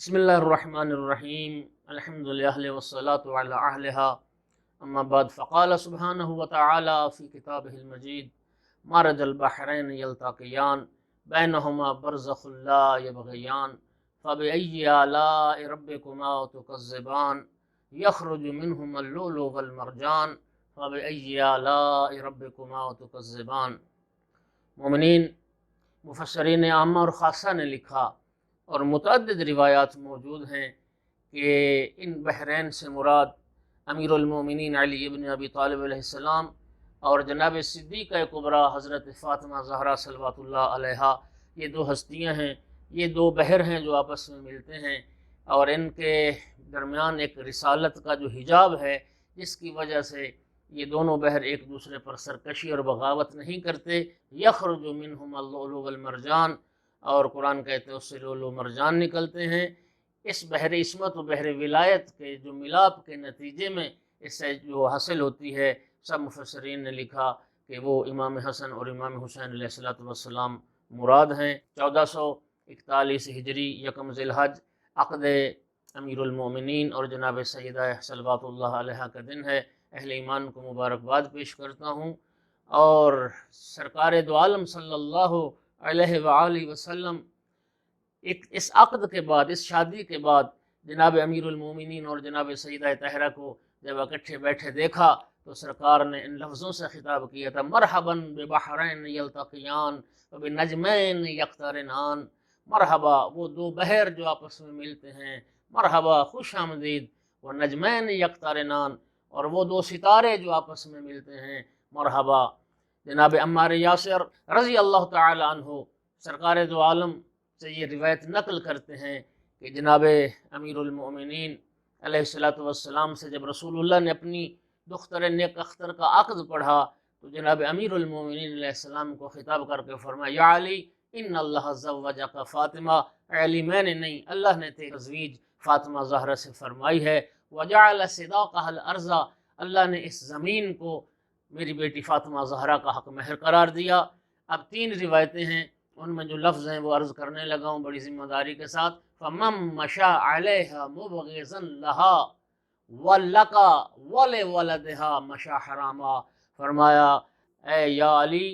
بسم اللہ الرحمن الرحیم الحمد للہ والصلاة علی اہلها اما بعد فقال سبحانہ وتعالی فی کتابہ المجید مرج البحرین یلتقیان بینہما برزخ لا یبغیان فبأی آلاء ربکما تکذبان یخرج منہما اللؤلؤ والمرجان فبأی آلاء ربکما تکذبان۔ مومنین، مفسرین عامہ اور خاصہ نے لکھا اور متعدد روایات موجود ہیں کہ ان بحرین سے مراد امیر المومنین علی ابن ابی طالب علیہ السلام اور جناب صدیقہ کبریٰ حضرت فاطمہ زہرا صلوات اللہ علیہا، یہ دو ہستیاں ہیں، یہ دو بحر ہیں جو آپس میں ملتے ہیں، اور ان کے درمیان ایک رسالت کا جو حجاب ہے جس کی وجہ سے یہ دونوں بحر ایک دوسرے پر سرکشی اور بغاوت نہیں کرتے۔ یخرج منہما اللؤلؤ والمرجان، اور قرآن کہتے ہیں اس سے لؤلؤ مرجان نکلتے ہیں۔ اس بحر عصمت و بحر ولایت کے جو ملاپ کے نتیجے میں اس سے جو حاصل ہوتی ہے، سب مفسرین نے لکھا کہ وہ امام حسن اور امام حسین علیہ السلام مراد ہیں۔ 1441 ہجری یکم ذی الحج عقد امیر المومنین اور جناب سیدہ صلوات اللہ علیہ کا دن ہے۔ اہل ایمان کو مبارکباد پیش کرتا ہوں، اور سرکار دو عالم صلی اللہ علیہ وآلہ وسلم اس عقد کے بعد، اس شادی کے بعد جناب امیر المومنین اور جناب سیدہ طاہرہ کو جب اکٹھے بیٹھے دیکھا تو سرکار نے ان لفظوں سے خطاب کیا تھا: مرحباً ببحرین یلتقیان وبنجمین یقترنان۔ مرحبا، وہ دو بحر جو آپس میں ملتے ہیں، مرحبا، خوش آمدید، ونجمین یقترنان، اور وہ دو ستارے جو آپس میں ملتے ہیں، مرحبا۔ جناب عمار یاسر رضی اللہ تعالی عنہ سرکار دو عالم سے یہ روایت نقل کرتے ہیں کہ جناب امیر المؤمنین علیہ السلام سے جب رسول اللہ نے اپنی دختر نیک اختر کا عقد پڑھا تو جناب امیر المؤمنین علیہ السلام کو خطاب کر کے فرمایا: یا علی، ان اللہ زوجک فاطمہ، علی میں نے نہیں، اللہ نے تیری تزویج فاطمہ زہرا سے فرمائی ہے۔ وجعل صداقها الارض، اللہ نے اس زمین کو میری بیٹی فاطمہ زہرا کا حق مہر قرار دیا۔ اب 3 روایتیں ہیں، ان میں جو لفظ ہیں وہ عرض کرنے لگا ہوں بڑی ذمہ داری کے ساتھ۔ فَمَن مَشَى عَلَيْهَا مُبْغِضًا لَهَا وَلَكَ وَلِوَلَدِهَا مَشَى حَرَامًا۔ فرمایا اے یا علی،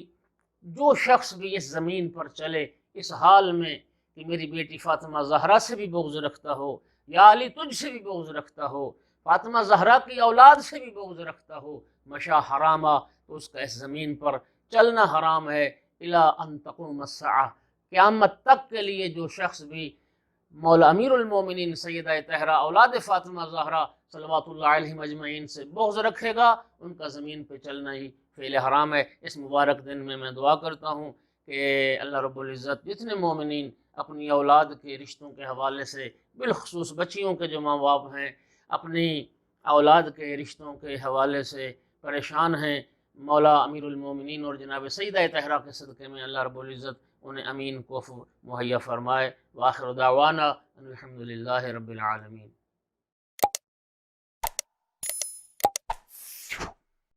جو شخص بھی اس زمین پر چلے اس حال میں کہ میری بیٹی فاطمہ زہرا سے بھی بغض رکھتا ہو، یا علی تجھ سے بھی بغض رکھتا ہو، فاطمہ زہرا کی اولاد سے بھی بغض رکھتا ہو، مشا حراما، تو اس کا اس زمین پر چلنا حرام ہے۔ الی ان تقوم الساعہ، قیامت تک کے لیے جو شخص بھی مولا امیر المومنین سیدہ طاہرہ اولاد فاطمہ زہرا صلوات اللہ علیہ اجمعین سے بغض رکھے گا، ان کا زمین پہ چلنا ہی فعل حرام ہے۔ اس مبارک دن میں دعا کرتا ہوں کہ اللہ رب العزت جتنے مومنین اپنی اولاد کے رشتوں کے حوالے سے، بالخصوص بچیوں کے جو ماں باپ ہیں، اپنی اولاد کے رشتوں کے حوالے سے پریشان ہیں، مولا امیر المومنین اور جناب سیدہ طاہرہ کے صدقے میں اللہ رب العزت انہیں امین کوف مہیا فرمائے۔ وآخر دعوانا ان الحمد للہ رب العالمین۔